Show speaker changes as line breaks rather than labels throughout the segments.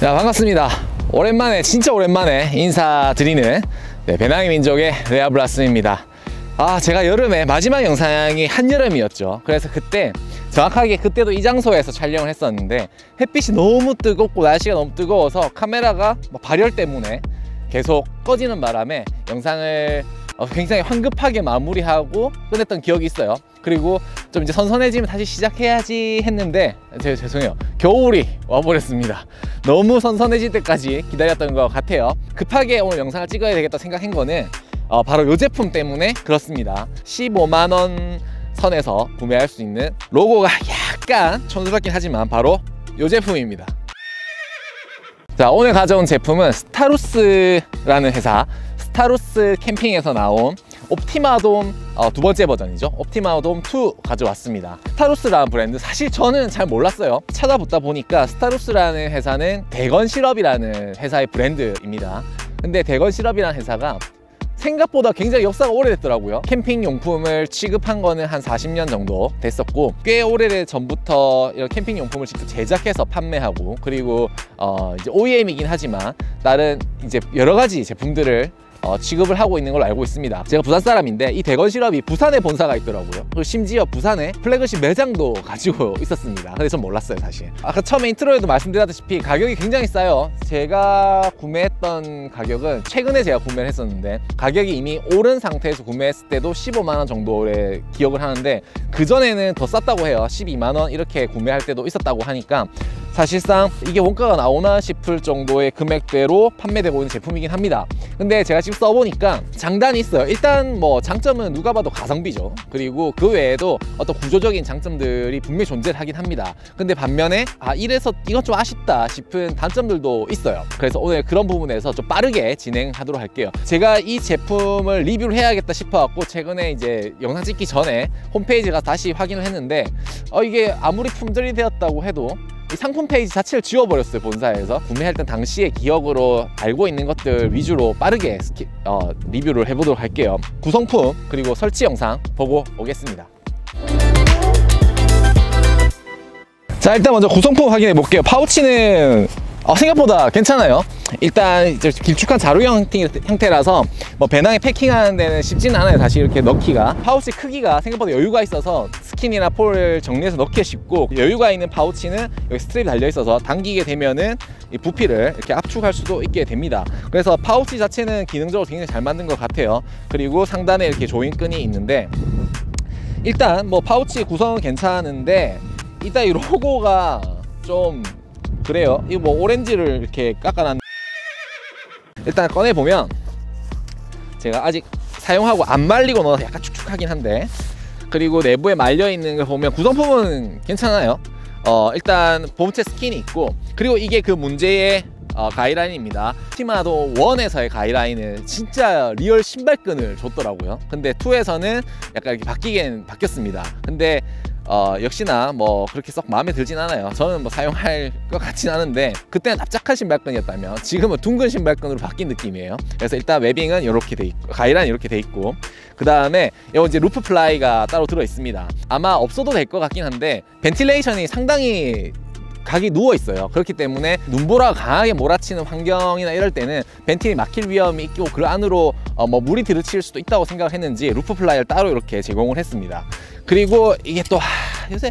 자, 반갑습니다. 오랜만에, 진짜 오랜만에 인사드리는 배낭의 민족의 레아블라스입니다. 제가 여름에 마지막 영상이 한여름이었죠. 그래서 그때 정확하게 그때도 이 장소에서 촬영을 했었는데 햇빛이 너무 뜨겁고 날씨가 너무 뜨거워서 카메라가 발열 때문에 계속 꺼지는 바람에 영상을 굉장히 황급하게 마무리하고 끝냈던 기억이 있어요. 그리고 좀 이제 선선해지면 다시 시작해야지 했는데 죄송해요, 겨울이 와버렸습니다. 너무 선선해질 때까지 기다렸던 것 같아요. 급하게 오늘 영상을 찍어야 되겠다 생각한 거는 바로 이 제품 때문에 그렇습니다. 15만원 선에서 구매할 수 있는, 로고가 약간 촌스럽긴 하지만 바로 이 제품입니다. 자, 오늘 가져온 제품은 스타루스라는 회사, 스타루스 캠핑에서 나온 옵티마돔 두 번째 버전이죠. 옵티마돔 2 가져왔습니다. 스타루스라는 브랜드, 사실 저는 잘 몰랐어요. 찾아보다 보니까 스타루스라는 회사는 대건실업이라는 회사의 브랜드입니다. 근데 대건실업이라는 회사가 생각보다 굉장히 역사가 오래됐더라고요. 캠핑 용품을 취급한 거는 한 40년 정도 됐었고, 꽤 오래된 전부터 이런 캠핑 용품을 직접 제작해서 판매하고, 그리고 이제 OEM이긴 하지만 다른 이제 여러 가지 제품들을 취급을 하고 있는 걸로 알고 있습니다. 제가 부산 사람인데 이 대건실업이 부산에 본사가 있더라고요. 그리고 심지어 부산에 플래그십 매장도 가지고 있었습니다. 근데 전 몰랐어요, 사실. 아까 처음에 인트로에도 말씀드렸다시피 가격이 굉장히 싸요. 제가 구매했던 가격은, 최근에 제가 구매를 했었는데 가격이 이미 오른 상태에서 구매했을 때도 15만원 정도의 기억을 하는데, 그전에는 더 쌌다고 해요. 12만원 이렇게 구매할 때도 있었다고 하니까 사실상 이게 원가가 나오나 싶을 정도의 금액대로 판매되고 있는 제품이긴 합니다. 근데 제가 지금 써보니까 장단이 있어요. 일단 뭐 장점은 누가 봐도 가성비죠. 그리고 그 외에도 어떤 구조적인 장점들이 분명히 존재를 하긴 합니다. 근데 반면에 이래서 이건 좀 아쉽다 싶은 단점들도 있어요. 그래서 오늘 그런 부분에서 좀 빠르게 진행하도록 할게요. 제가 이 제품을 리뷰를 해야겠다 싶어갖고 최근에 이제 영상 찍기 전에 홈페이지 가서 다시 확인을 했는데 이게 아무리 품절이 되었다고 해도 이 상품 페이지 자체를 지워버렸어요, 본사에서. 구매할 때 당시의 기억으로 알고 있는 것들 위주로 빠르게 리뷰를 해보도록 할게요. 구성품 그리고 설치 영상 보고 오겠습니다. 자, 일단 먼저 구성품 확인해 볼게요. 파우치는 생각보다 괜찮아요. 일단 길쭉한 자루형 형태라서 배낭에 패킹하는 데는 쉽지는 않아요, 사실 이렇게 넣기가. 파우치 크기가 생각보다 여유가 있어서 스킨이나 폴을 정리해서 넣기가 쉽고, 여유가 있는 파우치는 여기 스트랩이 달려 있어서 당기게 되면은 이 부피를 이렇게 압축할 수도 있게 됩니다. 그래서 파우치 자체는 기능적으로 굉장히 잘 만든 것 같아요. 그리고 상단에 이렇게 조인끈이 있는데, 일단 파우치 구성은 괜찮은데 일단 이 로고가 좀 그래요. 이거 오렌지를 이렇게 깎아놨는데, 일단 꺼내보면 제가 아직 사용하고 안 말리고 넣어서 약간 축축하긴 한데, 그리고 내부에 말려있는 걸 보면 구성품은 괜찮아요. 일단 본체 스킨이 있고, 그리고 이게 그 문제의 가이라인입니다. 옵티마돔 1에서의 가이라인은 진짜 리얼 신발끈을 줬더라고요. 근데 2에서는 약간 이렇게 바뀌었습니다. 근데 역시나 그렇게 썩 마음에 들진 않아요. 저는 사용할 것 같진 않은데, 그때는 납작한 신발끈이었다면 지금은 둥근 신발끈으로 바뀐 느낌이에요. 그래서 일단 웨빙은 이렇게 돼 있고, 가이라인 이렇게 돼 있고, 그 다음에 여기 이제 루프 플라이가 따로 들어 있습니다. 아마 없어도 될 것 같긴 한데 벤틸레이션이 상당히 각이 누워 있어요. 그렇기 때문에 눈보라가 강하게 몰아치는 환경이나 이럴 때는 벤틸이 막힐 위험이 있고, 그 안으로 물이 들이칠 수도 있다고 생각을 했는지 루프 플라이를 따로 이렇게 제공을 했습니다. 그리고 이게 또 요새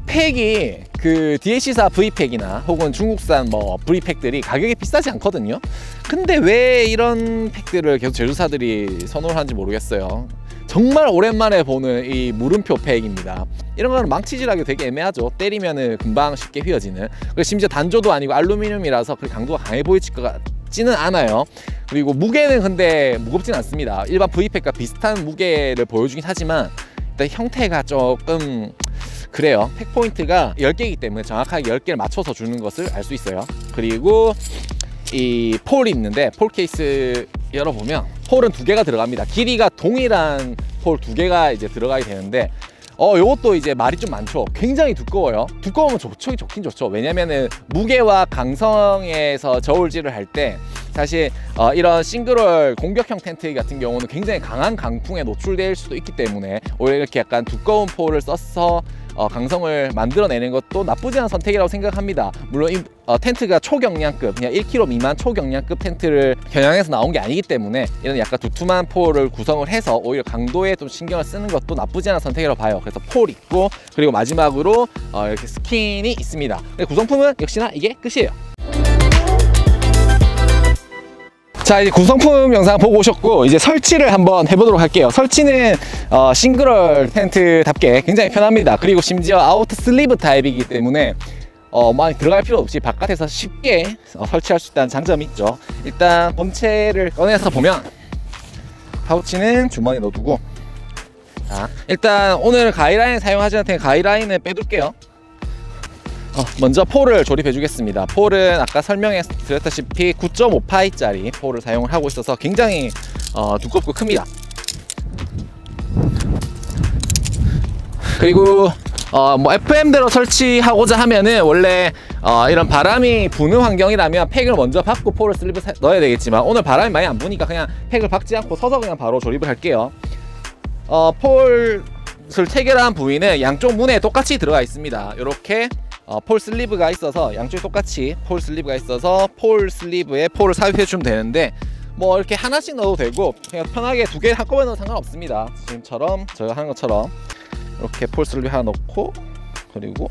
팩이 그 DH사 V팩이나 혹은 중국산 V팩들이 가격이 비싸지 않거든요. 근데 왜 이런 팩들을 계속 제조사들이 선호를 하는지 모르겠어요. 정말 오랜만에 보는 이 물음표 팩입니다. 이런 거는 망치질하기 되게 애매하죠. 때리면은 금방 쉽게 휘어지는. 그리고 심지어 단조도 아니고 알루미늄이라서 그 강도가 강해 보일 것 같지는 않아요. 그리고 무게는 근데 무겁진 않습니다. 일반 V팩과 비슷한 무게를 보여주긴 하지만 일단 형태가 조금 그래요. 팩 포인트가 10개이기 때문에 정확하게 10개를 맞춰서 주는 것을 알 수 있어요. 그리고 이 폴이 있는데, 폴 케이스 열어보면 폴은 2개가 들어갑니다. 길이가 동일한 폴 2개가 이제 들어가게 되는데, 요것도 이제 말이 좀 많죠. 굉장히 두꺼워요. 두꺼우면 좋긴 좋죠. 왜냐면은 무게와 강성에서 저울질을 할 때 사실 이런 싱글월 공격형 텐트 같은 경우는 굉장히 강한 강풍에 노출될 수도 있기 때문에 오히려 이렇게 약간 두꺼운 폴을 써서 강성을 만들어내는 것도 나쁘지 않은 선택이라고 생각합니다. 물론 이 텐트가 초경량급, 그냥 1kg 미만 초경량급 텐트를 겨냥해서 나온 게 아니기 때문에 이런 약간 두툼한 폴을 구성을 해서 오히려 강도에 좀 신경을 쓰는 것도 나쁘지 않은 선택이라고 봐요. 그래서 폴 있고, 그리고 마지막으로 이렇게 스킨이 있습니다. 구성품은 역시나 이게 끝이에요. 자, 이제 구성품 영상 보고 오셨고, 이제 설치를 한번 해보도록 할게요. 설치는 싱글월 텐트답게 굉장히 편합니다. 그리고 심지어 아우터 슬리브 타입이기 때문에 많이 들어갈 필요 없이 바깥에서 쉽게 설치할 수 있다는 장점이 있죠. 일단 본체를 꺼내서 보면 파우치는 주머니에 넣어두고, 자, 일단 오늘 가이라인 사용하지 않을 테니 가이라인은 빼둘게요. 먼저 폴을 조립해 주겠습니다. 폴은 아까 설명해 드렸다시피 9.5파이짜리 폴을 사용을 하고 있어서 굉장히 두껍고 큽니다. 그리고 뭐 FM대로 설치하고자 하면은 원래 이런 바람이 부는 환경이라면 팩을 먼저 받고 폴을 슬립을 넣어야 되겠지만, 오늘 바람이 많이 안 부니까 그냥 팩을 박지 않고 서서 그냥 바로 조립을 할게요. 폴을 체결한 부위는 양쪽 문에 똑같이 들어가 있습니다. 이렇게 폴 슬리브가 있어서 양쪽에 똑같이 폴 슬리브가 있어서 폴 슬리브에 폴을 삽입해 주면 되는데, 뭐 이렇게 하나씩 넣어도 되고 그냥 편하게 두 개를 한꺼번에 넣어도 상관없습니다. 지금처럼 제가 하는 것처럼 이렇게 폴 슬리브 하나 넣고, 그리고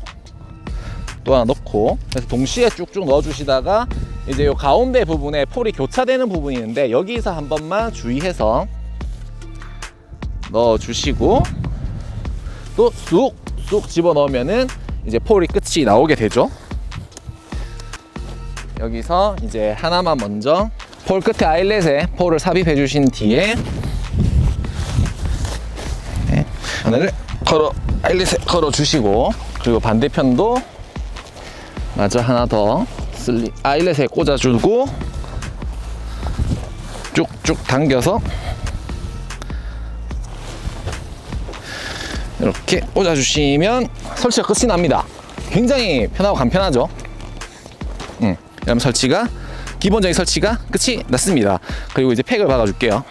또 하나 넣고, 그래서 동시에 쭉쭉 넣어 주시다가 이제 요 가운데 부분에 폴이 교차되는 부분이 있는데 여기서 한 번만 주의해서 넣어 주시고, 또 쑥쑥 집어 넣으면은 이제 폴이 끝이 나오게 되죠. 여기서 이제 하나만 먼저 폴 끝에 아일렛에 폴을 삽입해 주신 뒤에 하나를 아일렛에 걸어 주시고, 그리고 반대편도 마저 하나 더 아일렛에 꽂아 주고 쭉쭉 당겨서 이렇게 꽂아 주시면 설치가 끝이 납니다. 굉장히 편하고 간편하죠. 그럼 기본적인 설치가 끝이 났습니다. 그리고 이제 팩을 박아 줄게요.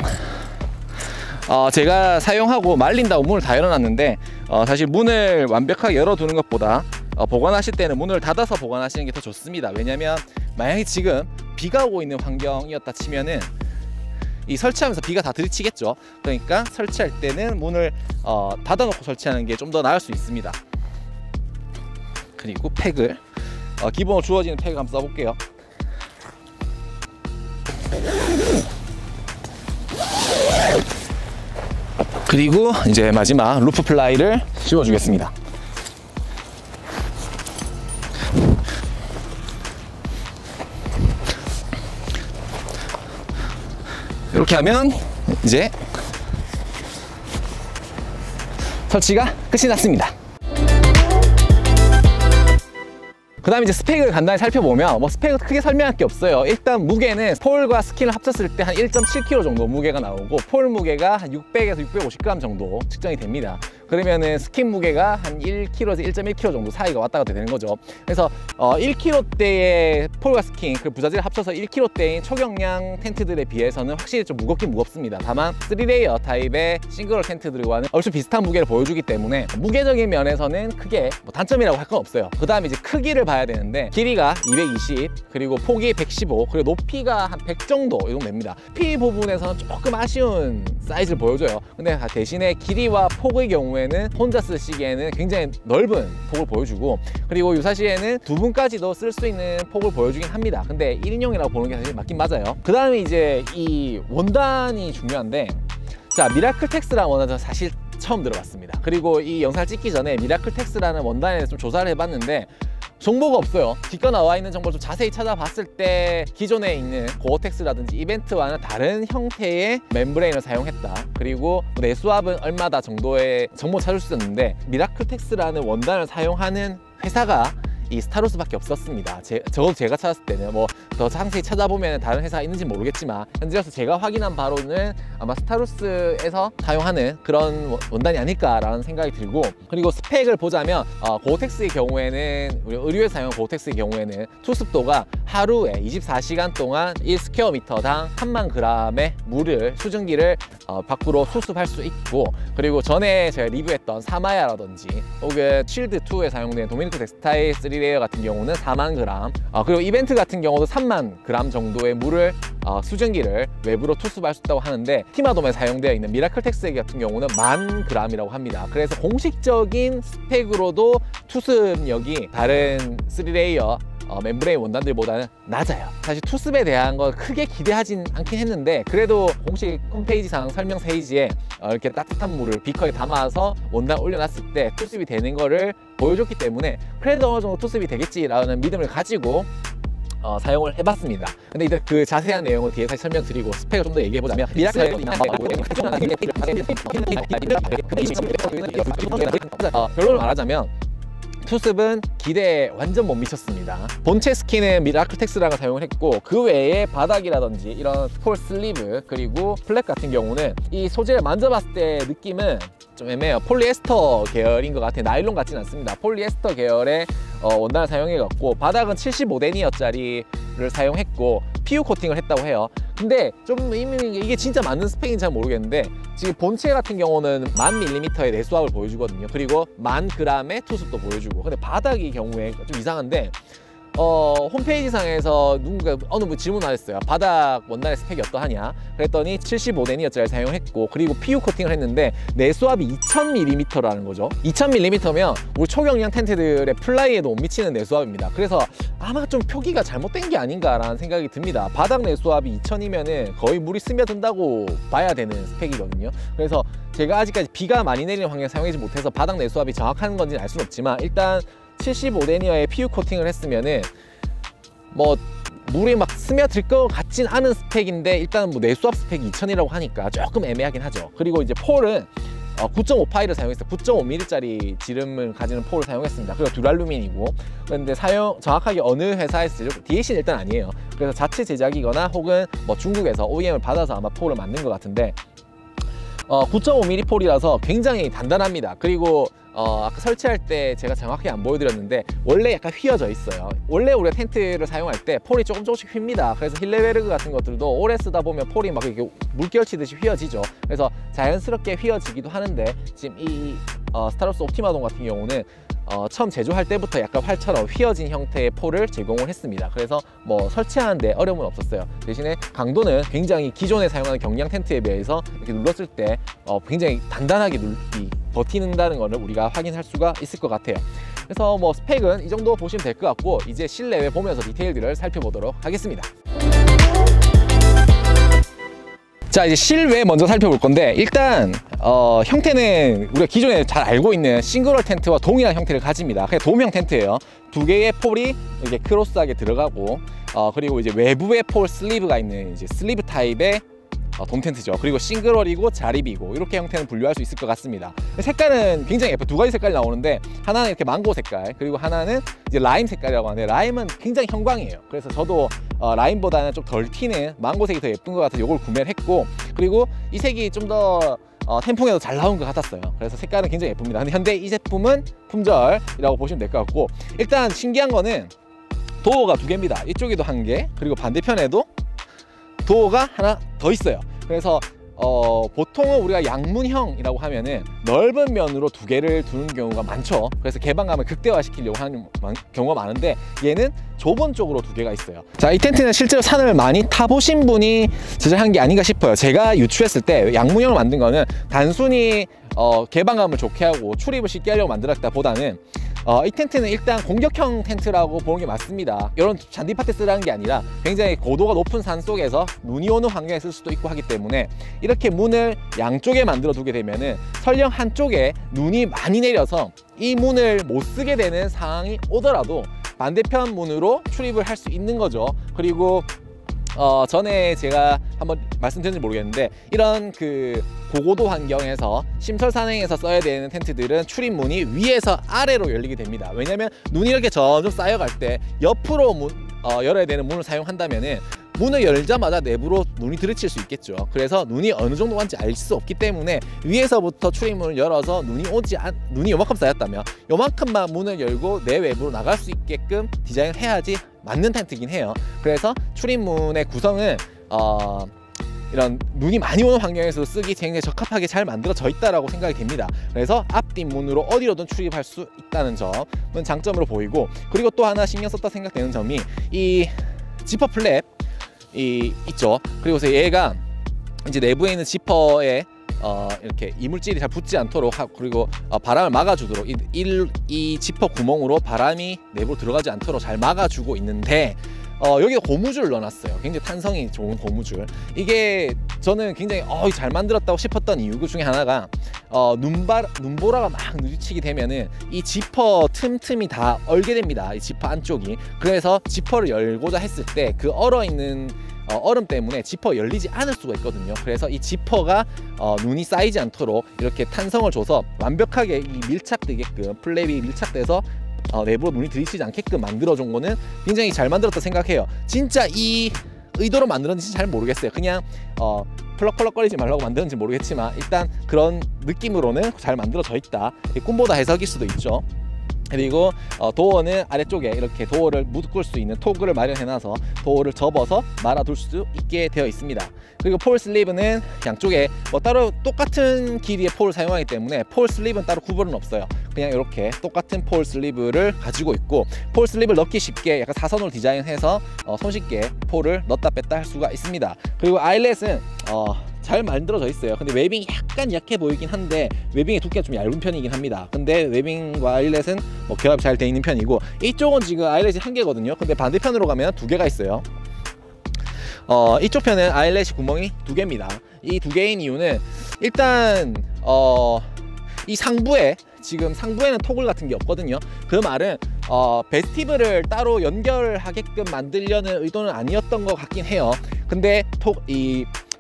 제가 사용하고 말린다고 문을 다 열어놨는데, 사실 문을 완벽하게 열어두는 것보다 보관하실 때는 문을 닫아서 보관하시는 게 더 좋습니다. 왜냐면 만약에 지금 비가 오고 있는 환경이었다 치면은 이 설치하면서 비가 다 들이치겠죠. 그러니까 설치할 때는 문을 닫아놓고 설치하는 게 좀 더 나을 수 있습니다. 그리고 팩을 기본으로 주어지는 팩을 한번 써볼게요. 그리고 이제 마지막 루프 플라이를 씌워주겠습니다. 이렇게 하면 이제 설치가 끝이 났습니다. 그 다음에 이제 스펙을 간단히 살펴보면 뭐 스펙은 크게 설명할 게 없어요. 일단 무게는 폴과 스킨을 합쳤을 때 한 1.7kg 정도 무게가 나오고, 폴 무게가 한 600에서 650g 정도 측정이 됩니다. 그러면은 스킨 무게가 한 1kg에서 1.1kg 정도 사이가 왔다 갔다 되는 거죠. 그래서 1kg대의 폴과 스킨, 그 부자재를 합쳐서 1kg대인 초경량 텐트들에 비해서는 확실히 좀 무겁긴 무겁습니다. 다만 3레이어 타입의 싱글월 텐트들과는 얼추 비슷한 무게를 보여주기 때문에 무게적인 면에서는 크게 뭐 단점이라고 할 건 없어요. 그 다음에 이제 크기를 봐야 되는데, 길이가 220, 그리고 폭이 115, 그리고 높이가 한 100 정도 이 정도 됩니다. 높이 부분에서는 조금 아쉬운 사이즈를 보여줘요. 근데 대신에 길이와 폭의 경우에는 혼자 쓰시기에는 굉장히 넓은 폭을 보여주고, 그리고 유사시에는 두 분까지도 쓸 수 있는 폭을 보여주긴 합니다. 근데 1인용이라고 보는 게 사실 맞긴 맞아요. 그 다음에 이제 이 원단이 중요한데, 자, 미라클텍스라는 원단은 사실 처음 들어봤습니다. 그리고 이 영상을 찍기 전에 미라클텍스라는 원단에 대해서 좀 조사를 해봤는데 정보가 없어요. 뒷과 나와 있는 정보를 좀 자세히 찾아봤을 때 기존에 있는 고어텍스라든지 이벤트와는 다른 형태의 멤브레인을 사용했다. 그리고 내수압은 얼마다 정도의 정보 찾을 수 있었는데, 미라클텍스라는 원단을 사용하는 회사가 이 스타로스밖에 없었습니다. 적어도 제가 찾았을 때는 뭐 더 상세히 찾아보면 다른 회사가 있는지 모르겠지만 현재로서 제가 확인한 바로는 아마 스타루스에서 사용하는 그런 원단이 아닐까라는 생각이 들고, 그리고 스펙을 보자면 고어텍스의 경우에는 우리 의류에서 사용한 고어텍스의 경우에는 투습도가 하루에 24시간 동안 1스퀘어미터당 3만 g의 물을 수증기를 밖으로 수습할 수 있고, 그리고 전에 제가 리뷰했던 사마야라든지 혹은 쉴드2에 사용된 도미니크 텍스타일 3레이어 같은 경우는 4만 g, 그리고 이벤트 같은 경우도 3만 g 정도의 물을 수증기를 외부로 투습할 수 있다고 하는데, 티마돔에 사용되어 있는 미라클 텍스 같은 경우는 10,000g이라고 합니다. 그래서 공식적인 스펙으로도 투습력이 다른 3레이어 멤브레인 원단들보다는 낮아요. 사실 투습에 대한 걸 크게 기대하진 않긴 했는데, 그래도 공식 홈페이지상 설명 페이지에 이렇게 따뜻한 물을 비커에 담아서 원단 올려놨을 때 투습이 되는 거를 보여줬기 때문에 그래도 어느 정도 투습이 되겠지라는 믿음을 가지고 사용을 해봤습니다. 근데 이제 그 자세한 내용을 뒤에서 설명드리고 스펙을 좀 더 얘기해보자면, 결론을 말하자면 투습은 기대에 완전 못 미쳤습니다. 본체 스킨은 미라클 텍스라고 사용을 했고, 그 외에 바닥이라든지 이런 폴 슬리브 그리고 플랫 같은 경우는 이 소재를 만져봤을 때 느낌은 좀 애매해요. 폴리에스터 계열인 것 같아요. 나일론 같지는 않습니다. 폴리에스터 계열의 원단을 사용해갖고, 바닥은 75데니어짜리를 사용했고 PU 코팅을 했다고 해요. 근데 좀 이게 진짜 맞는 스펙인지 잘 모르겠는데, 지금 본체 같은 경우는 1000mm의 내수압을 보여주거든요. 그리고 1000g의 투습도 보여주고. 근데 바닥의 경우에 좀 이상한데, 홈페이지상에서 누군가 어느 분 질문을 하셨어요. 바닥 원단의 스펙이 어떠하냐? 그랬더니 75데니어짜리 사용했고, 그리고 PU 코팅을 했는데 내수압이 2000mm라는 거죠. 2000mm면 우리 초경량 텐트들의 플라이에도 못 미치는 내수압입니다. 그래서 아마 좀 표기가 잘못된 게 아닌가라는 생각이 듭니다. 바닥 내수압이 2000이면은 거의 물이 스며든다고 봐야 되는 스펙이거든요. 그래서 제가 아직까지 비가 많이 내리는 환경에 사용하지 못해서 바닥 내수압이 정확한 건지는 알 수는 없지만, 일단 75데니어에 PU 코팅을 했으면은 뭐 물이 막 스며들 것 같진 않은 스펙인데, 일단 뭐 내수압 스펙이 2000이라고 하니까 조금 애매하긴 하죠. 그리고 이제 폴은 9.5파이를 사용했어요. 9.5mm짜리 지름을 가지는 폴을 사용했습니다. 그리고 듀랄루민이고, 그런데 정확하게 어느 회사에서 제작, DAC는 일단 아니에요. 그래서 자체 제작이거나 혹은 뭐 중국에서 OEM을 받아서 아마 폴을 만든 것 같은데, 9.5mm 폴이라서 굉장히 단단합니다. 그리고 아까 설치할 때 제가 정확히 안 보여드렸는데, 원래 약간 휘어져 있어요. 원래 우리가 텐트를 사용할 때 폴이 조금씩 휩니다. 그래서 힐레베르그 같은 것들도 오래 쓰다 보면 폴이 막 이렇게 물결 치듯이 휘어지죠. 그래서 자연스럽게 휘어지기도 하는데, 지금 이 스타루스 옵티마돔 같은 경우는 처음 제조할 때부터 약간 활처럼 휘어진 형태의 폴을 제공을 했습니다. 그래서 뭐 설치하는데 어려움은 없었어요. 대신에 강도는 굉장히 기존에 사용하는 경량 텐트에 비해서 이렇게 눌렀을 때 굉장히 단단하게 버티는다는 것을 우리가 확인할 수가 있을 것 같아요. 그래서 뭐 스펙은 이 정도 보시면 될 것 같고, 이제 실내외 보면서 디테일들을 살펴보도록 하겠습니다. 자, 이제 실외 먼저 살펴볼 건데, 일단 형태는 우리가 기존에 잘 알고 있는 싱글월 텐트와 동일한 형태를 가집니다. 그냥 돔형 텐트예요. 두 개의 폴이 이렇게 크로스하게 들어가고, 그리고 이제 외부에 폴 슬리브가 있는 이제 슬리브 타입의 돔 텐트죠. 그리고 싱글월이고 자립이고, 이렇게 형태는 분류할 수 있을 것 같습니다. 색깔은 굉장히 예뻐요. 두 가지 색깔이 나오는데, 하나는 이렇게 망고 색깔, 그리고 하나는 이제 라임 색깔이라고 하는데, 라임은 굉장히 형광이에요. 그래서 저도 라임보다는 좀 덜 튀는 망고색이 더 예쁜 것 같아서 이걸 구매를 했고, 그리고 이 색이 좀 더 텐풍에도 잘 나온 것 같았어요. 그래서 색깔은 굉장히 예쁩니다. 근데 현재 이 제품은 품절이라고 보시면 될 것 같고, 일단 신기한 거는 도어가 두 개입니다. 이쪽에도 한 개, 그리고 반대편에도 도어가 하나 더 있어요. 그래서 보통은 우리가 양문형이라고 하면은 넓은 면으로 두 개를 두는 경우가 많죠. 그래서 개방감을 극대화시키려고 하는 경우가 많은데, 얘는 좁은 쪽으로 두 개가 있어요. 자, 이 텐트는 실제로 산을 많이 타보신 분이 제작한 게 아닌가 싶어요. 제가 유추했을 때 양문형을 만든 거는 단순히 개방감을 좋게 하고 출입을 쉽게 하려고 만들었다 보다는, 이 텐트는 일단 공격형 텐트라고 보는 게 맞습니다. 이런 잔디밭에 쓰라는 게 아니라 굉장히 고도가 높은 산 속에서 눈이 오는 환경에 쓸 수도 있고 하기 때문에, 이렇게 문을 양쪽에 만들어 두게 되면은 설령 한쪽에 눈이 많이 내려서 이 문을 못 쓰게 되는 상황이 오더라도 반대편 문으로 출입을 할 수 있는 거죠. 그리고 전에 제가 한번 말씀드렸는지 모르겠는데, 이런 그 고고도 환경에서 심설산행에서 써야 되는 텐트들은 출입문이 위에서 아래로 열리게 됩니다. 왜냐면 눈이 이렇게 점점 쌓여갈 때 옆으로 열어야 되는 문을 사용한다면은 문을 열자마자 내부로 눈이 들이칠 수 있겠죠. 그래서 눈이 어느 정도 왔는지 알 수 없기 때문에 위에서부터 출입문을 열어서 눈이 요만큼 쌓였다면 요만큼만 문을 열고 내 외부로 나갈 수 있게끔 디자인을 해야지 맞는 텐트긴 해요. 그래서 출입문의 구성은 이런 눈이 많이 오는 환경에서 쓰기 굉장히 적합하게 잘 만들어져 있다라고 생각이 됩니다. 그래서 앞뒷문으로 어디로든 출입할 수 있다는 점은 장점으로 보이고, 그리고 또 하나 신경 썼다 생각되는 점이 이 지퍼 플랩 있죠. 그리고서 얘가 이제 내부에 있는 지퍼에 이렇게 이물질이 잘 붙지 않도록 그리고 바람을 막아주도록 이 지퍼 구멍으로 바람이 내부로 들어가지 않도록 잘 막아주고 있는데, 여기에 고무줄을 넣어놨어요. 굉장히 탄성이 좋은 고무줄. 이게 저는 굉장히 잘 만들었다고 싶었던 이유 중에 하나가 눈보라가 막 누리치게 되면은 이 지퍼 틈틈이 다 얼게 됩니다. 이 지퍼 안쪽이. 그래서 지퍼를 열고자 했을 때 그 얼어있는 얼음 때문에 지퍼 열리지 않을 수가 있거든요. 그래서 이 지퍼가 눈이 쌓이지 않도록 이렇게 탄성을 줘서 완벽하게 이 밀착되게끔, 플랩이 밀착돼서 내부로 눈이 들이치지 않게끔 만들어준 거는 굉장히 잘 만들었다 생각해요. 진짜 이 의도로 만들었는지 잘 모르겠어요. 그냥 펄럭펄럭거리지 말라고 만드는지 모르겠지만 일단 그런 느낌으로는 잘 만들어져 있다. 꿈보다 해석일 수도 있죠. 그리고 도어는 아래쪽에 이렇게 도어를 묶을 수 있는 토그를 마련해놔서 도어를 접어서 말아둘 수 있게 되어 있습니다. 그리고 폴 슬리브는 양쪽에 따로 똑같은 길이의 폴을 사용하기 때문에 폴 슬리브는 따로 구분은 없어요. 그냥 이렇게 똑같은 폴 슬리브를 가지고 있고, 폴 슬리브를 넣기 쉽게 약간 사선으로 디자인해서 손쉽게 폴을 넣었다 뺐다 할 수가 있습니다. 그리고 아일렛은 잘 만들어져 있어요. 근데 웨빙이 약간 약해 보이긴 한데 웨빙의 두께가 좀 얇은 편이긴 합니다. 근데 웨빙과 아일렛은 결합이 잘 돼 있는 편이고, 이쪽은 지금 아일렛이 한 개거든요. 근데 반대편으로 가면 두 개가 있어요. 이쪽 편은 아일렛이 구멍이 두 개입니다. 이 두 개인 이유는 일단 이 지금 상부에는 토글 같은 게 없거든요. 그 말은 베스티블을 따로 연결하게끔 만들려는 의도는 아니었던 것 같긴 해요. 근데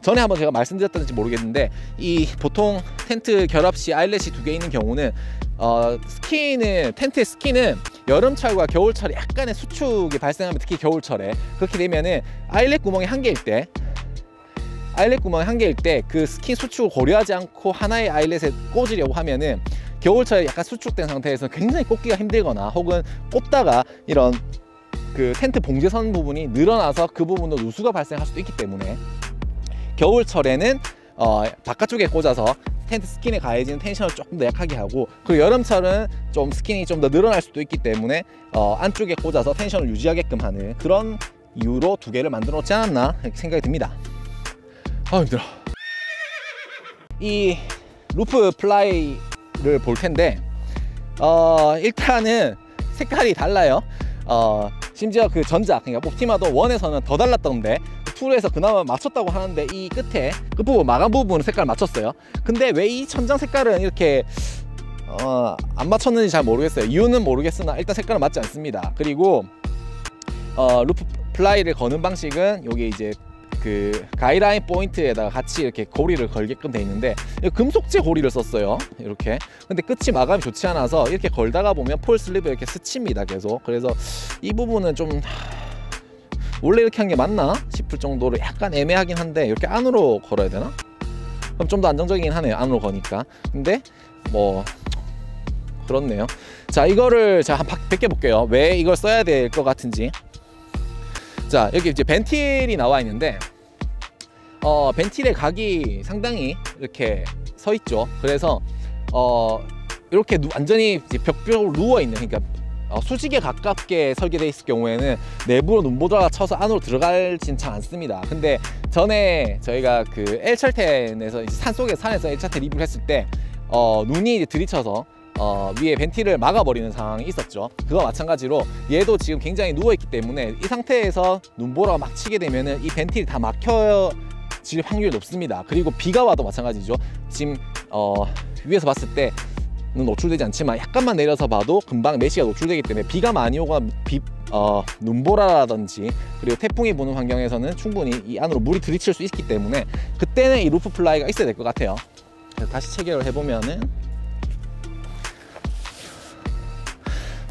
전에 한번 제가 말씀드렸던지 모르겠는데, 이 보통 텐트 결합 시 아일렛이 두 개 있는 경우는 텐트의 스키는 여름철과 겨울철에 약간의 수축이 발생하면, 특히 겨울철에 그렇게 되면은 아일렛 구멍이 한 개일 때 그 스킨 수축을 고려하지 않고 하나의 아일렛에 꽂으려고 하면은 겨울철에 약간 수축된 상태에서 굉장히 꽂기가 힘들거나, 혹은 꽂다가 이런 그 텐트 봉제선 부분이 늘어나서 그 부분도 누수가 발생할 수도 있기 때문에 겨울철에는 바깥쪽에 꽂아서 텐트 스킨에 가해지는 텐션을 조금 더 약하게 하고, 그리고 여름철은 좀 스킨이 좀 더 늘어날 수도 있기 때문에 안쪽에 꽂아서 텐션을 유지하게끔 하는 그런 이유로 두 개를 만들어 놓지 않았나 이렇게 생각이 듭니다. 힘들어. 이 루프 플라이를 볼 텐데 일단은 색깔이 달라요. 심지어 그 전작, 그러니까 옵티마도 1에서는 더 달랐던데 2에서 그나마 맞췄다고 하는데, 이 끝부분 마감 부분은 색깔 맞췄어요. 근데 왜 이 천장 색깔은 이렇게 안 맞췄는지 잘 모르겠어요. 이유는 모르겠으나 일단 색깔은 맞지 않습니다. 그리고 루프 플라이를 거는 방식은 여기 이제 그 가이라인 포인트에다가 같이 이렇게 고리를 걸게끔 돼 있는데, 금속재 고리를 썼어요. 이렇게. 근데 끝이 마감이 좋지 않아서 이렇게 걸다가 보면 폴 슬리브 이렇게 스칩니다, 계속. 그래서 이 부분은 좀 원래 이렇게 한 게 맞나 싶을 정도로 약간 애매하긴 한데, 이렇게 안으로 걸어야 되나? 그럼 좀 더 안정적이긴 하네요, 안으로 거니까. 근데 그렇네요. 자, 이거를 제가 한 100개 볼게요. 왜 이걸 써야 될 것 같은지. 자, 여기 이제 벤틸이 나와 있는데 벤틸의 각이 상당히 이렇게 서 있죠. 그래서 이렇게 완전히 벽 쪽으로 누워 있는, 그러니까 수직에 가깝게 설계되어 있을 경우에는 내부로 눈보라가 쳐서 안으로 들어갈진 잘 않습니다. 근데 전에 저희가 그 엘철텐에서 산에서 엘철텐 리뷰를 했을 때 눈이 이제 들이쳐서 위에 벤틸을 막아버리는 상황이 있었죠. 그거 마찬가지로 얘도 지금 굉장히 누워있기 때문에 이 상태에서 눈보라가 막 치게 되면은 이 벤틸이 다 막혀질 확률이 높습니다. 그리고 비가 와도 마찬가지죠. 지금 위에서 봤을 때는 노출되지 않지만 약간만 내려서 봐도 금방 메시가 노출되기 때문에 비가 많이 오거나 눈보라라든지 그리고 태풍이 부는 환경에서는 충분히 이 안으로 물이 들이칠 수 있기 때문에 그때는 이 루프 플라이가 있어야 될 것 같아요. 다시 체결을 해보면은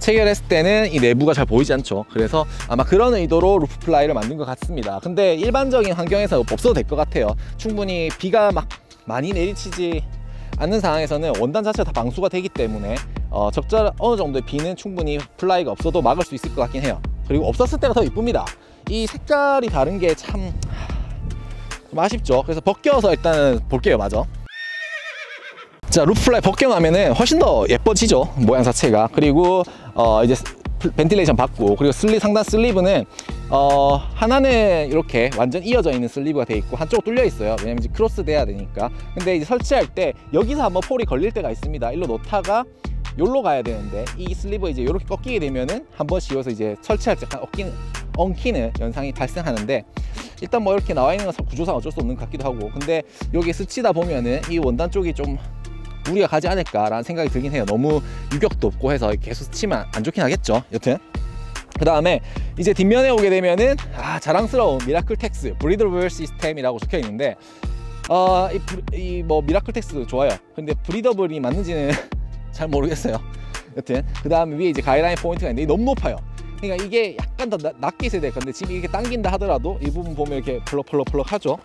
체결했을 때는 이 내부가 잘 보이지 않죠. 그래서 아마 그런 의도로 루프 플라이를 만든 것 같습니다. 근데 일반적인 환경에서 없어도 될 것 같아요. 충분히 비가 막 많이 내리치지 않는 상황에서는 원단 자체가 다 방수가 되기 때문에 적절 어느 정도의 비는 충분히 플라이가 없어도 막을 수 있을 것 같긴 해요. 그리고 없었을 때가 더 이쁩니다. 이 색깔이 다른 게 참 좀 아쉽죠. 그래서 벗겨서 일단 볼게요. 마저. 자, 루프 플라이 벗겨나면은 훨씬 더 예뻐지죠, 모양 자체가. 그리고 이제 벤틸레이션 받고, 그리고 상단 슬리브는 하나는 이렇게 완전 이어져 있는 슬리브가 돼 있고 한쪽 뚫려 있어요. 왜냐면 이제 크로스 돼야 되니까. 근데 이제 설치할 때 여기서 한번 폴이 걸릴 때가 있습니다. 일로 놓다가 요로 가야 되는데 이 슬리브 이제 이렇게 꺾이게 되면은 한번 씌워서 이제 설치할 때 엉키는 현상이 발생하는데, 일단 뭐 이렇게 나와 있는 건 구조상 어쩔 수 없는 것 같기도 하고, 근데 여기 스치다 보면은 이 원단 쪽이 좀 무리가 가지 않을까라는 생각이 들긴 해요. 너무 유격도 없고 해서 계속 스치면 안 좋긴 하겠죠. 여튼 그 다음에 이제 뒷면에 오게 되면은 자랑스러운 미라클 텍스 브리더블 시스템이라고 적혀 있는데, 이 뭐 미라클 텍스도 좋아요. 근데 브리더블이 맞는지는 잘 모르겠어요. 여튼 그 다음에 위에 이제 가이드라인 포인트가 있는데 너무 높아요. 그러니까 이게 약간 더 낮게 있어야 될 건데 지금 이렇게 당긴다 하더라도 이 부분 보면 이렇게 펄럭펄럭 하죠.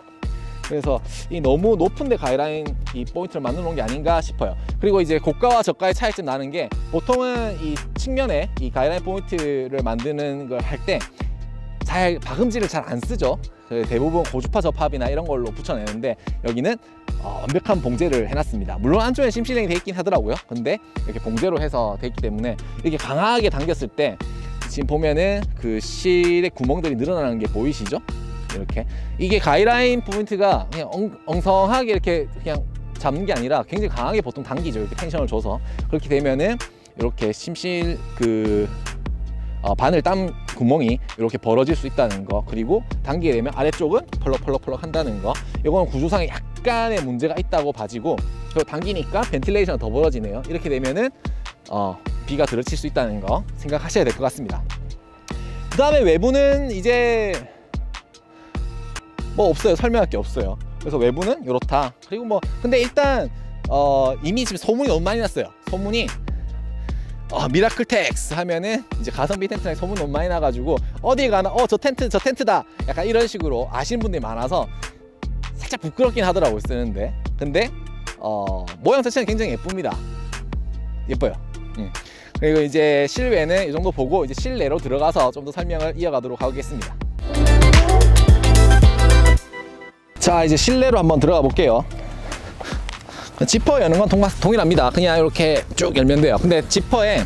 그래서 이 너무 높은데 가이드라인 이 포인트를 만들어 놓은 게 아닌가 싶어요. 그리고 이제 고가와 저가의 차이점 나는 게, 보통은 이 측면에 이 가이드라인 포인트를 만드는 걸 할 때 잘 박음질을 잘 안 쓰죠. 대부분 고주파 접합이나 이런 걸로 붙여내는데 여기는 완벽한 봉제를 해놨습니다. 물론 안쪽에 심실링이 돼 있긴 하더라고요. 근데 이렇게 봉제로 해서 돼 있기 때문에 이렇게 강하게 당겼을 때 지금 보면은 그 실의 구멍들이 늘어나는 게 보이시죠? 이렇게 이게 가이드라인 포인트가 그냥 엉성하게 이렇게 그냥 잡는 게 아니라 굉장히 강하게 보통 당기죠. 이렇게 텐션을 줘서. 그렇게 되면은 이렇게 심실 바늘 땀 구멍이 이렇게 벌어질 수 있다는 거, 그리고 당기게 되면 아래쪽은 펄럭펄럭 한다는 거, 이거는 구조상에 약간의 문제가 있다고 봐지고, 그리고 당기니까 벤틸레이션이 더 벌어지네요. 이렇게 되면은 비가 들어칠 수 있다는 거 생각하셔야 될 것 같습니다. 그 다음에 외부는 이제 뭐 없어요. 설명할 게 없어요. 그래서 외부는 이렇다. 그리고 뭐 근데 일단 이미 지금 소문이 너무 많이 났어요. 소문이 미라클 텍스 하면은 이제 가성비 텐트랑 소문 너무 많이 나가지고 어디 가나 저 텐트다 약간 이런 식으로 아시는 분들이 많아서 살짝 부끄럽긴 하더라고요, 쓰는데. 근데 모양 자체는 굉장히 예쁩니다. 예뻐요. 그리고 이제 실외는 이 정도 보고 이제 실내로 들어가서 좀 더 설명을 이어가도록 하겠습니다. 자, 이제 실내로 한번 들어가 볼게요. 지퍼 여는 건 동일합니다. 그냥 이렇게 쭉 열면 돼요. 근데 지퍼에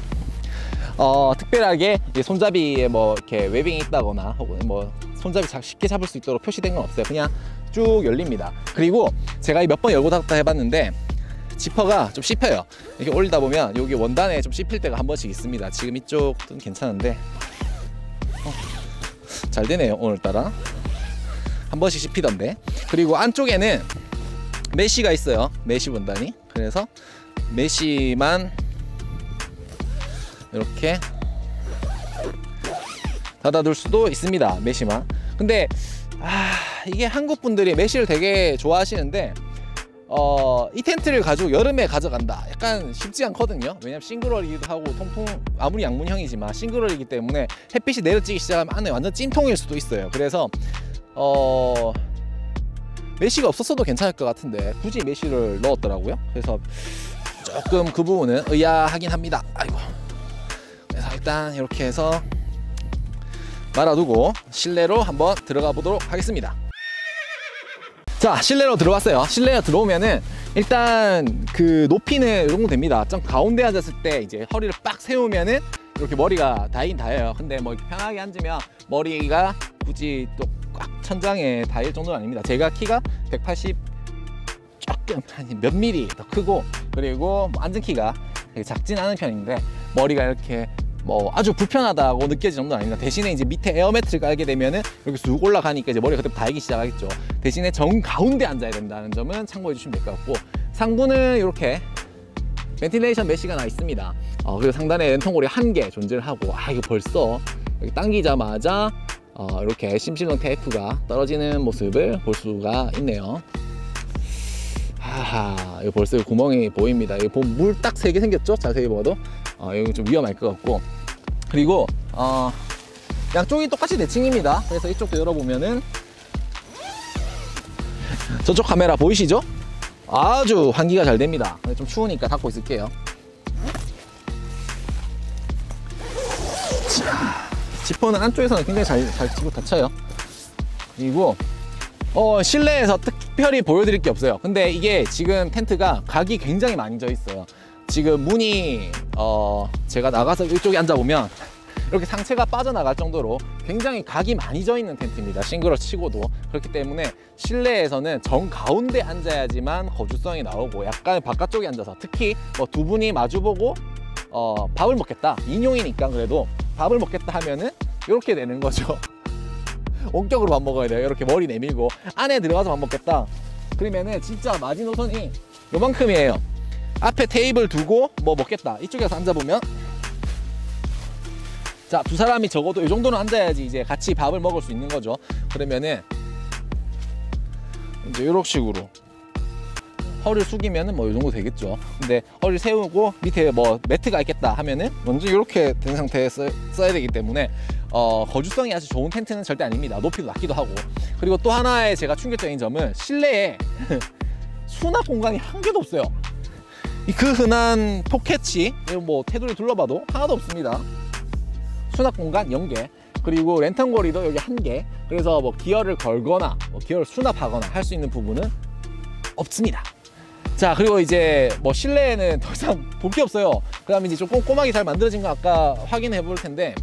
특별하게 손잡이에 뭐 이렇게 웨빙이 있다거나 혹은 뭐 손잡이 쉽게 잡을 수 있도록 표시된 건 없어요. 그냥 쭉 열립니다. 그리고 제가 몇 번 열고 닫았다 해봤는데 지퍼가 좀 씹혀요. 이렇게 올리다 보면 여기 원단에 좀 씹힐 때가 한 번씩 있습니다. 지금 이쪽은 괜찮은데 잘 되네요. 오늘따라 한 번씩 씹히던데. 그리고 안쪽에는 메쉬가 있어요. 메쉬 원단이. 그래서 메쉬만 이렇게 닫아둘 수도 있습니다. 메쉬만. 근데 이게 한국 분들이 메쉬를 되게 좋아하시는데 이 텐트를 가지고 여름에 가져간다 약간 쉽지 않거든요. 왜냐면 싱글월이기도 하고 통풍 아무리 양문형이지만 싱글월이기 때문에 햇빛이 내려지기 시작하면 안에 완전 찜통일 수도 있어요. 그래서 메쉬가 없었어도 괜찮을 것 같은데 굳이 메쉬를 넣었더라고요. 그래서 조금 그 부분은 의아하긴 합니다. 아이고. 그래서 일단 이렇게 해서 말아두고 실내로 한번 들어가 보도록 하겠습니다. 자, 실내로 들어왔어요. 실내로 들어오면은 일단 그 높이는 이 정도 됩니다. 좀 가운데 앉았을 때 이제 허리를 빡 세우면은 이렇게 머리가 닿긴 닿아요. 근데 뭐 이렇게 편하게 앉으면 머리가 굳이 또 꽉 천장에 닿을 정도는 아닙니다. 제가 키가 180 조금 한 몇 미리 더 크고, 그리고 앉은 키가 되게 작진 않은 편인데 머리가 이렇게 뭐 아주 불편하다고 느껴질 정도는 아닙니다. 대신에 이제 밑에 에어매트를 깔게 되면은 이렇게 쑥 올라가니까 이제 머리가 그때 닿기 시작하겠죠. 대신에 정 가운데 앉아야 된다는 점은 참고해 주시면 될 것 같고, 상부는 이렇게 벤틸레이션 메쉬가 나 있습니다. 그리고 상단에 랜턴홀이 1개 존재를 하고, 이거 벌써 여기 당기자마자 이렇게 심실링 테이프가 떨어지는 모습을 볼 수가 있네요. 이거 벌써 구멍이 보입니다. 이거 보면 물 딱 3개 생겼죠? 자세히 봐도 이거 좀 위험할 것 같고, 그리고 양쪽이 똑같이 내층입니다. 그래서 이쪽도 열어보면은 저쪽 카메라 보이시죠? 아주 환기가 잘 됩니다. 좀 추우니까 닫고 있을게요. 자, 지퍼는 안쪽에서는 굉장히 잘 치고 닫혀요. 그리고 실내에서 특별히 보여드릴 게 없어요. 근데 이게 지금 텐트가 각이 굉장히 많이 져 있어요. 지금 문이 제가 나가서 이쪽에 앉아보면 이렇게 상체가 빠져나갈 정도로 굉장히 각이 많이 져 있는 텐트입니다. 싱글을 치고도. 그렇기 때문에 실내에서는 정 가운데 앉아야지만 거주성이 나오고, 약간 바깥쪽에 앉아서, 특히 뭐 두 분이 마주보고 밥을 먹겠다, 2인용이니까 그래도 밥을 먹겠다 하면은 이렇게 되는 거죠. 원격으로 밥 먹어야 돼요. 이렇게 머리 내밀고 안에 들어가서 밥 먹겠다 그러면은 진짜 마지노선이 요만큼이에요. 앞에 테이블 두고 뭐 먹겠다, 이쪽에서 앉아보면, 자, 두 사람이 적어도 이 정도는 앉아야지 이제 같이 밥을 먹을 수 있는 거죠. 그러면은 이제 이런 식으로 허리를 숙이면은 뭐 이 정도 되겠죠. 근데 허리를 세우고 밑에 뭐 매트가 있겠다 하면은 먼저 이렇게 된 상태에서 써야 되기 때문에 거주성이 아주 좋은 텐트는 절대 아닙니다. 높이도 낮기도 하고. 그리고 또 하나의 제가 충격적인 점은 실내에 수납 공간이 한 개도 없어요. 그 흔한 포켓이 뭐 테두리 둘러봐도 하나도 없습니다. 수납 공간 0개, 그리고 랜턴 고리도 여기 1개. 그래서 뭐 기어를 걸거나 뭐 기어를 수납하거나 할 수 있는 부분은 없습니다. 자, 그리고 이제 뭐 실내에는 더 이상 볼 게 없어요. 그 다음에 이제 좀 꼼꼼하게 잘 만들어진 거 아까 확인해 볼 텐데,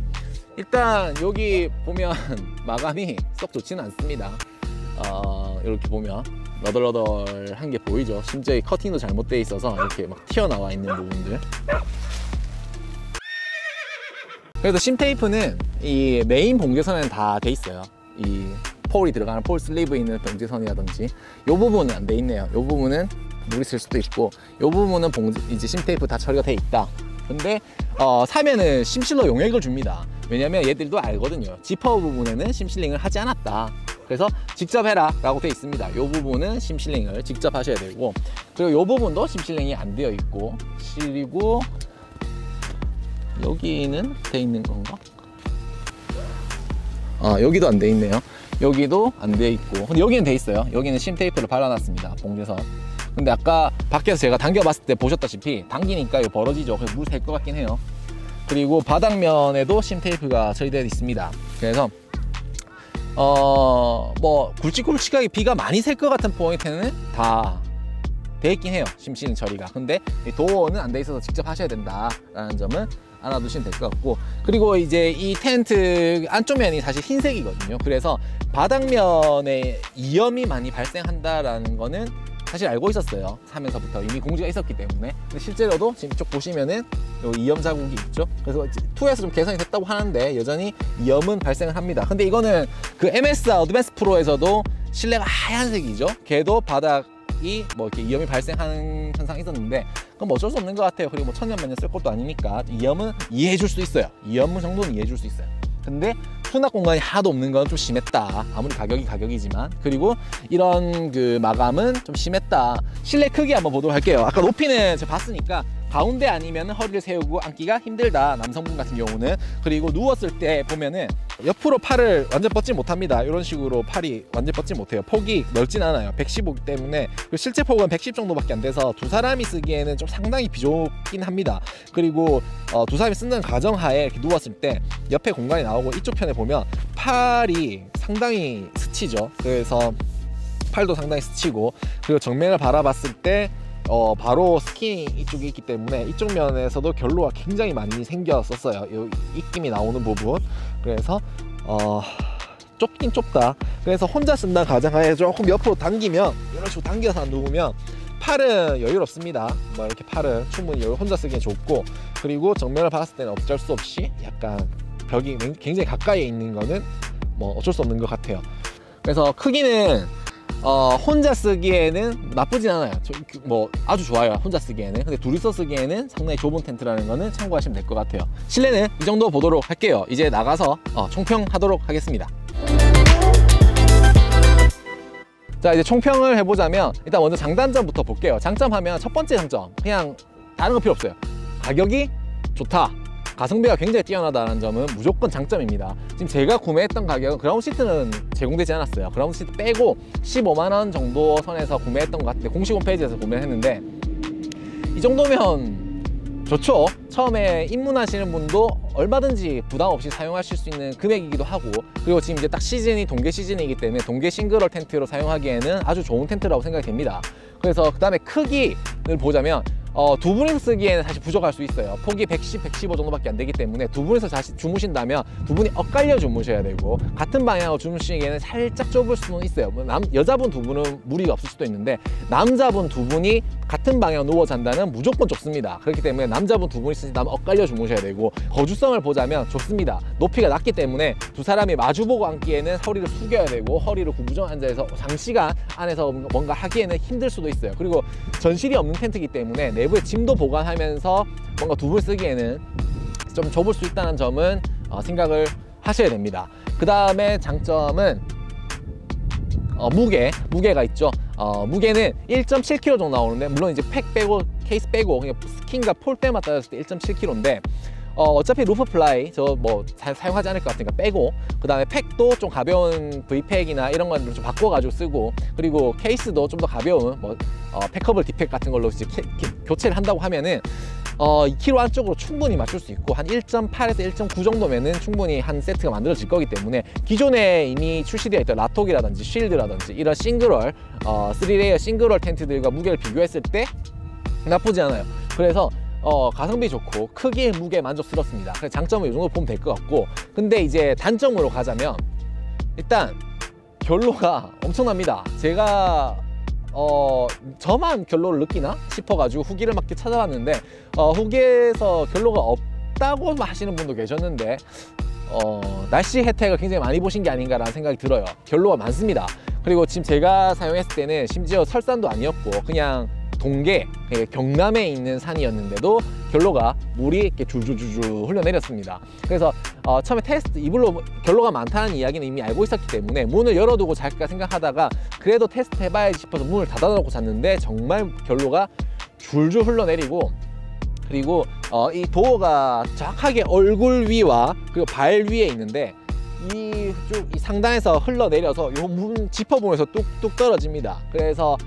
일단 여기 보면 마감이 썩 좋지는 않습니다. 이렇게 보면 너덜너덜한 게 보이죠. 심지어 이 커팅도 잘못되어 있어서 이렇게 막 튀어나와 있는 부분들. 그래서 심테이프는 이 메인 봉제선에는 다 돼 있어요. 이 폴이 들어가는 폴 슬리브 있는 봉제선이라든지, 이 부분은 안 돼 있네요. 이 부분은 물이 쓸 수도 있고, 이 부분은 이제 심테이프 다 처리가 돼 있다. 근데 사면은 심실러 용액을 줍니다. 왜냐면 얘들도 알거든요. 지퍼 부분에는 심실링을 하지 않았다. 그래서 직접 해라 라고 돼 있습니다. 이 부분은 심실링을 직접 하셔야 되고, 그리고 이 부분도 심실링이 안 되어 있고, 그리고 여기는 돼 있는 건가? 여기도 안 돼 있네요. 여기도 안 돼 있고, 근데 여기는 돼 있어요. 여기는 심테이프를 발라놨습니다. 봉제선. 근데 아까 밖에서 제가 당겨봤을 때 보셨다시피 당기니까 이거 벌어지죠. 그래서 물 셀 것 같긴 해요. 그리고 바닥면에도 심테이프가 처리되어 있습니다. 그래서 뭐 굵직굵직하게 비가 많이 셀 것 같은 포인트는 다 돼 있긴 해요. 심실링 처리가. 근데 도어는 안 돼 있어서 직접 하셔야 된다라는 점은 알아두시면 될 것 같고, 그리고 이제 이 텐트 안쪽 면이 사실 흰색이거든요. 그래서 바닥면에 이염이 많이 발생한다라는 거는 사실 알고 있었어요. 사면서부터 이미 공지가 있었기 때문에. 근데 실제로도 지금 이쪽 보시면은 요 이염 자국이 있죠. 그래서 2에서 좀 개선이 됐다고 하는데 여전히 이염은 발생을 합니다. 근데 이거는 그 MS 어드밴스 프로에서도 실내가 하얀색이죠. 걔도 바닥이 뭐 이렇게 이염이 발생하는 현상이 있었는데, 그건 뭐 어쩔 수 없는 것 같아요. 그리고 뭐 천년 만년 쓸 것도 아니니까 이염은 이해해 줄 수 있어요. 이염 정도는 이해해 줄 수 있어요. 근데 수납 공간이 하나도 없는 건 좀 심했다. 아무리 가격이 가격이지만. 그리고 이런 그 마감은 좀 심했다. 실내 크기 한번 보도록 할게요. 아까 높이는 제가 봤으니까 가운데 아니면 허리를 세우고 앉기가 힘들다, 남성분 같은 경우는. 그리고 누웠을 때 보면은 옆으로 팔을 완전 뻗지 못합니다. 이런 식으로 팔이 완전 뻗지 못해요. 폭이 넓진 않아요. 115이기 때문에. 그리고 실제 폭은 110 정도밖에 안 돼서 두 사람이 쓰기에는 좀 상당히 비좁긴 합니다. 그리고 두 사람이 쓰는 가정하에 이렇게 누웠을 때 옆에 공간이 나오고, 이쪽 편에 보면 팔이 상당히 스치죠. 그래서 팔도 상당히 스치고, 그리고 정면을 바라봤을 때 바로 스킨이 이쪽에 있기 때문에 이쪽 면에서도 결로가 굉장히 많이 생겼었어요. 이 입김이 나오는 부분. 그래서 좁긴 좁다. 그래서 혼자 쓴다 가정하에 조금 옆으로 당기면, 이런 식으로 당겨서 누우면 팔은 여유롭습니다. 뭐 이렇게 팔은 충분히 혼자 쓰기에 좋고, 그리고 정면을 봤을 때는 어쩔 수 없이 약간 벽이 굉장히 가까이에 있는 거는 뭐 어쩔 수 없는 것 같아요. 그래서 크기는 혼자 쓰기에는 나쁘진 않아요. 뭐 아주 좋아요. 혼자 쓰기에는. 근데 둘이서 쓰기에는 상당히 좁은 텐트라는 거는 참고하시면 될 것 같아요. 실내는 이 정도 보도록 할게요. 이제 나가서 총평하도록 하겠습니다. 자, 이제 총평을 해보자면 일단 먼저 장단점부터 볼게요. 장점하면 첫 번째 장점, 그냥 다른 거 필요 없어요. 가격이 좋다. 가성비가 굉장히 뛰어나다는 점은 무조건 장점입니다. 지금 제가 구매했던 가격은 그라운드 시트는 제공되지 않았어요. 그라운드 시트 빼고 15만원 정도 선에서 구매했던 것 같은데, 공식 홈페이지에서 구매했는데 이 정도면 좋죠. 처음에 입문하시는 분도 얼마든지 부담 없이 사용하실 수 있는 금액이기도 하고, 그리고 지금 이제 딱 시즌이 동계 시즌이기 때문에 동계 싱글월 텐트로 사용하기에는 아주 좋은 텐트라고 생각이 됩니다. 그래서 그 다음에 크기를 보자면 두 분이서 쓰기에는 사실 부족할 수 있어요. 폭이 110, 115 정도밖에 안 되기 때문에 두 분이서 주무신다면 두 분이 엇갈려 주무셔야 되고, 같은 방향으로 주무시기에는 살짝 좁을 수는 있어요. 여자분 두 분은 무리가 없을 수도 있는데 남자분 두 분이 같은 방향으로 누워 잔다는 무조건 좁습니다. 그렇기 때문에 남자분 두 분이 쓰신다면 엇갈려 주무셔야 되고, 거주성을 보자면 좁습니다. 높이가 낮기 때문에 두 사람이 마주보고 앉기에는 허리를 숙여야 되고, 허리를 구부정 앉아서 장시간 안에서 뭔가 하기에는 힘들 수도 있어요. 그리고 전실이 없는 텐트이기 때문에 내부에 짐도 보관하면서 뭔가 두 분 쓰기에는 좀 좁을 수 있다는 점은 생각을 하셔야 됩니다. 그 다음에 장점은 무게가 있죠. 무게는 1.7kg 정도 나오는데, 물론 이제 팩 빼고 케이스 빼고 그냥 스킨과 폴대만 따졌을 때 1.7kg인데 어차피 루프 플라이 저 뭐 사용하지 않을 것 같으니까 빼고, 그 다음에 팩도 좀 가벼운 V팩이나 이런 건 좀 바꿔가지고 쓰고, 그리고 케이스도 좀 더 가벼운 뭐 팩커블 디팩 같은 걸로 이제 교체를 한다고 하면은 2kg 안쪽으로 충분히 맞출 수 있고, 한 1.8에서 1.9 정도면은 충분히 한 세트가 만들어질 거기 때문에 기존에 이미 출시되어 있던 라톡이라든지 쉴드라든지 이런 싱글월 3레이어 싱글월 텐트들과 무게를 비교했을 때 나쁘지 않아요. 그래서 가성비 좋고 크기, 무게 만족스럽습니다. 그래서 장점은 이 정도 보면 될 것 같고, 근데 이제 단점으로 가자면 일단 결로가 엄청납니다. 제가 저만 결로를 느끼나 싶어가지고 후기를 막 찾아봤는데 후기에서 결로가 없다고 하시는 분도 계셨는데 날씨 혜택을 굉장히 많이 보신 게 아닌가라는 생각이 들어요. 결로가 많습니다. 그리고 지금 제가 사용했을 때는 심지어 설산도 아니었고 그냥 동계, 경남에 있는 산이었는데도 결로가 물이 이렇게 줄줄줄줄 흘러내렸습니다. 그래서 처음에 테스트 이불로 결로가 많다는 이야기는 이미 알고 있었기 때문에 문을 열어두고 잘까 생각하다가 그래도 테스트 해봐야지 싶어서 문을 닫아놓고 잤는데 정말 결로가 줄줄 흘러내리고, 그리고 이 도어가 정확하게 얼굴 위와 그리고 발 위에 있는데 이 상단에서 흘러내려서 요 문 지퍼 부분에서 뚝뚝 떨어집니다. 그래서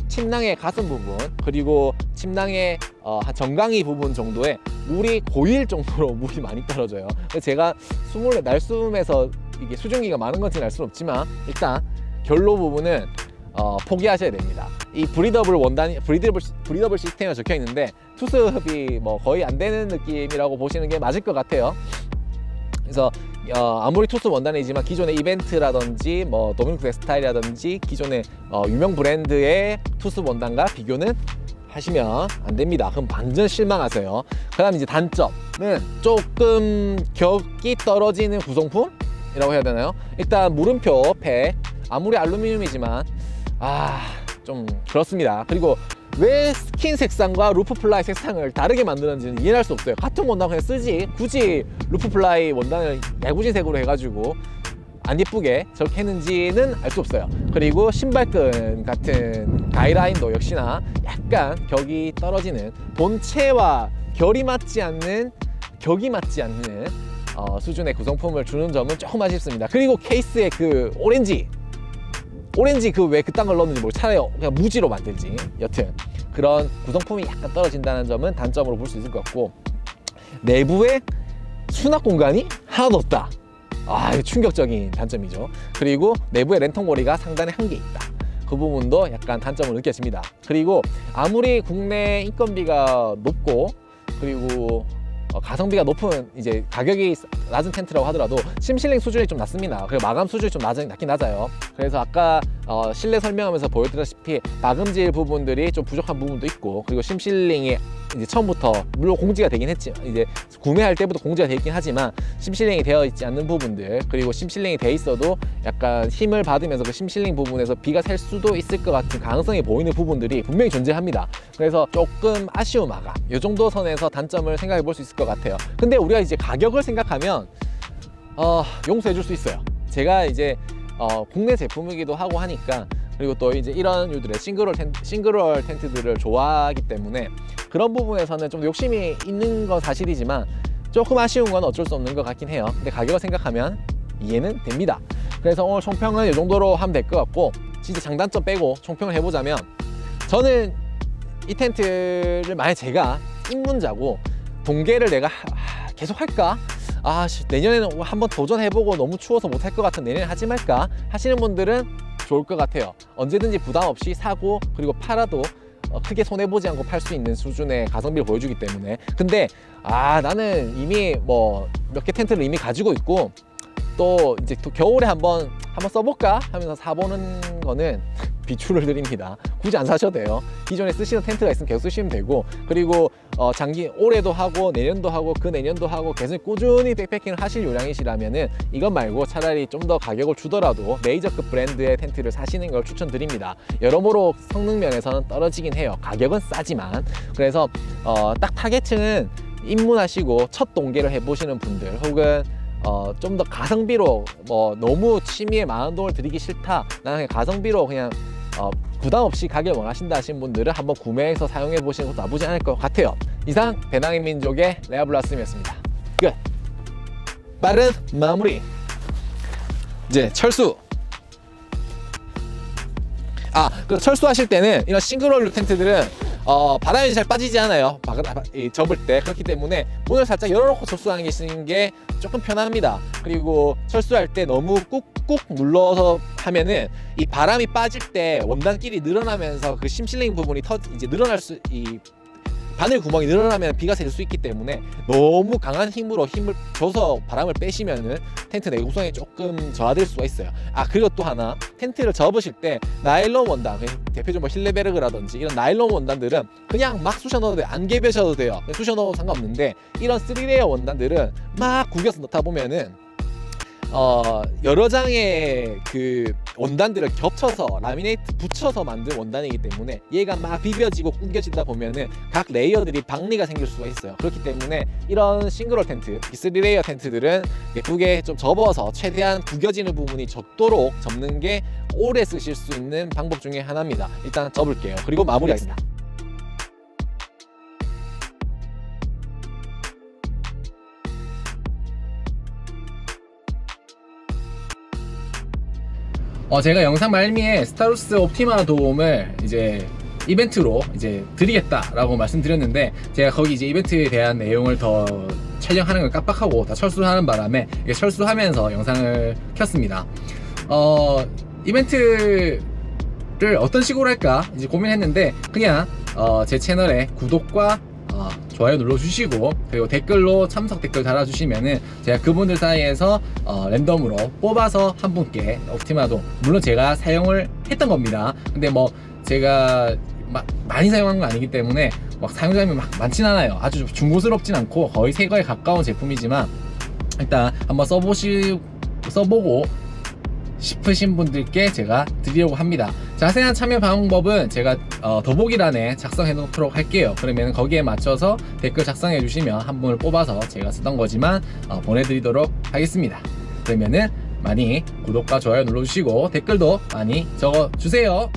침낭의 가슴 부분, 그리고 침낭의 정강이 부분 정도에 물이 고일 정도로 물이 많이 떨어져요. 그래서 제가 날숨에서 이게 수증기가 많은 건지는 알 수는 없지만 일단 결로 부분은 포기하셔야 됩니다. 이 브리더블 시스템이 적혀 있는데 투습이 뭐 거의 안 되는 느낌이라고 보시는 게 맞을 것 같아요. 그래서 아무리 투습 원단이지만 기존의 이벤트라든지 뭐 도미닉 스타일이라든지 기존의 유명 브랜드의 투습 원단과 비교는 하시면 안 됩니다. 그럼 완전 실망하세요. 그 다음 이제 단점은 조금 격이 떨어지는 구성품이라고 해야 되나요? 일단 물음표 팩, 아무리 알루미늄이지만 좀 그렇습니다. 그리고 왜 스킨 색상과 루프 플라이 색상을 다르게 만드는지는 이해할 수 없어요. 같은 원단 그냥 쓰지 굳이 루프 플라이 원단을 야구진색으로 해가지고 안 예쁘게 저렇게 했는지는 알 수 없어요. 그리고 신발끈 같은 가이라인도 역시나 약간 격이 떨어지는, 본체와 격이 맞지 않는 수준의 구성품을 주는 점은 조금 아쉽습니다. 그리고 케이스의 그 오렌지 그 왜 그딴 걸 넣었는지 모르고 차라리 그냥 무지로 만들지. 여튼 그런 구성품이 약간 떨어진다는 점은 단점으로 볼 수 있을 것 같고, 내부에 수납 공간이 하나도 없다. 이거 충격적인 단점이죠. 그리고 내부에 랜턴 고리가 상단에 한 개 있다. 그 부분도 약간 단점으로 느껴집니다. 그리고 아무리 국내 인건비가 높고 그리고 가성비가 높은 이제 가격이 낮은 텐트라고 하더라도 심실링 수준이 좀 낮습니다. 그리고 마감 수준이 좀 낮긴 낮아요. 그래서 아까 실내 설명하면서 보여드렸다시피 박음질 부분들이 좀 부족한 부분도 있고, 그리고 심실링이 이제 처음부터 물론 공지가 되긴 했지만 이제 구매할 때부터 공지가 되어 있긴 하지만 심실링이 되어 있지 않는 부분들, 그리고 심실링이 돼 있어도 약간 힘을 받으면서 그 심실링 부분에서 비가 셀 수도 있을 것 같은 가능성이 보이는 부분들이 분명히 존재합니다. 그래서 조금 아쉬운 마감, 이 정도 선에서 단점을 생각해 볼 수 있을 것 같아요. 근데 우리가 이제 가격을 생각하면 용서해 줄 수 있어요. 제가 이제 국내 제품이기도 하고 하니까, 그리고 또 이제 이런 류들의 싱글월 텐트들을 좋아하기 때문에 그런 부분에서는 좀 욕심이 있는 건 사실이지만 조금 아쉬운 건 어쩔 수 없는 것 같긴 해요. 근데 가격을 생각하면 이해는 됩니다. 그래서 오늘 총평은 이 정도로 하면 될 것 같고, 진짜 장단점 빼고 총평을 해보자면, 저는 이 텐트를 만약 제가 입문자고 동계를 내가 계속 할까? 내년에는 한번 도전해보고 너무 추워서 못할 것 같은 내년에 하지 말까? 하시는 분들은 좋을 것 같아요. 언제든지 부담 없이 사고, 그리고 팔아도 크게 손해보지 않고 팔 수 있는 수준의 가성비를 보여주기 때문에. 근데 나는 이미 뭐 몇 개 텐트를 이미 가지고 있고, 또 이제 겨울에 한번 써볼까 하면서 사보는 거는 비추를 드립니다. 굳이 안 사셔도 돼요. 기존에 쓰시는 텐트가 있으면 계속 쓰시면 되고, 그리고 올해도 하고 내년도 하고 그 내년도 하고 계속 꾸준히 백패킹을 하실 요량이시라면은 이것 말고 차라리 좀 더 가격을 주더라도 메이저급 브랜드의 텐트를 사시는 걸 추천드립니다. 여러모로 성능 면에서는 떨어지긴 해요. 가격은 싸지만. 그래서 딱 타겟층은 입문하시고 첫 동계를 해보시는 분들, 혹은 좀 더 가성비로 뭐 너무 취미에 많은 돈을 들이기 싫다, 나는 그냥 가성비로 그냥 부담 없이 가격을 원하신다 하신 분들은 한번 구매해서 사용해 보시는 것도 나쁘지 않을 것 같아요. 이상 배낭의 민족의 레아블라스였습니다. 끝. 빠른 마무리. 이제 철수. 그 철수하실 때는 이런 싱글홀 텐트들은 바람이 잘 빠지지 않아요. 접을 때. 그렇기 때문에 문을 살짝 열어놓고 철수하시는 게 조금 편합니다. 그리고 철수할 때 너무 꾹꾹 눌러서 하면은 이 바람이 빠질 때 원단끼리 늘어나면서 그 심실링 부분이 이제 바늘 구멍이 늘어나면 비가 셀 수 있기 때문에 너무 강한 힘을 줘서 바람을 빼시면은 텐트 내구성이 조금 저하될 수가 있어요. 그리고 또 하나, 텐트를 접으실 때 나일론 원단, 대표적으로 힐레베르그라든지 이런 나일론 원단들은 그냥 막 쑤셔 넣어도 돼요. 안 개벼셔도 돼요. 쑤셔 넣어도 상관없는데, 이런 3레이어 원단들은 막 구겨서 넣다 보면은 여러 장의 그 원단들을 겹쳐서 라미네이트 붙여서 만든 원단이기 때문에 얘가 막 비벼지고 구겨지다 보면은 각 레이어들이 박리가 생길 수가 있어요. 그렇기 때문에 이런 싱글홀 텐트, 3레이어 텐트들은 예쁘게 좀 접어서 최대한 구겨지는 부분이 적도록 접는 게 오래 쓰실 수 있는 방법 중에 하나입니다. 일단 접을게요. 그리고 마무리하겠습니다. 제가 영상 말미에 스타루스 옵티마 도움을 이제 이벤트로 이제 드리겠다라고 말씀드렸는데, 제가 거기 이제 이벤트에 대한 내용을 더 촬영하는 걸 깜빡하고 다 철수하는 바람에 철수하면서 영상을 켰습니다. 이벤트를 어떤 식으로 할까 이제 고민했는데, 그냥 제 채널에 구독과 좋아요 눌러주시고, 그리고 댓글로 참석 댓글 달아주시면은 제가 그분들 사이에서 랜덤으로 뽑아서 한 분께 옵티마도, 물론 제가 사용을 했던 겁니다. 근데 뭐 제가 많이 사용한 건 아니기 때문에 막 사용자님이 막 많진 않아요. 아주 중고스럽진 않고 거의 새 거에 가까운 제품이지만, 일단 한번 써보고 싶으신 분들께 제가 드리려고 합니다. 자세한 참여 방법은 제가 더보기란에 작성해 놓도록 할게요. 그러면 거기에 맞춰서 댓글 작성해 주시면 한 분을 뽑아서 제가 쓰던 거지만 보내드리도록 하겠습니다. 그러면은 많이 구독과 좋아요 눌러주시고 댓글도 많이 적어주세요.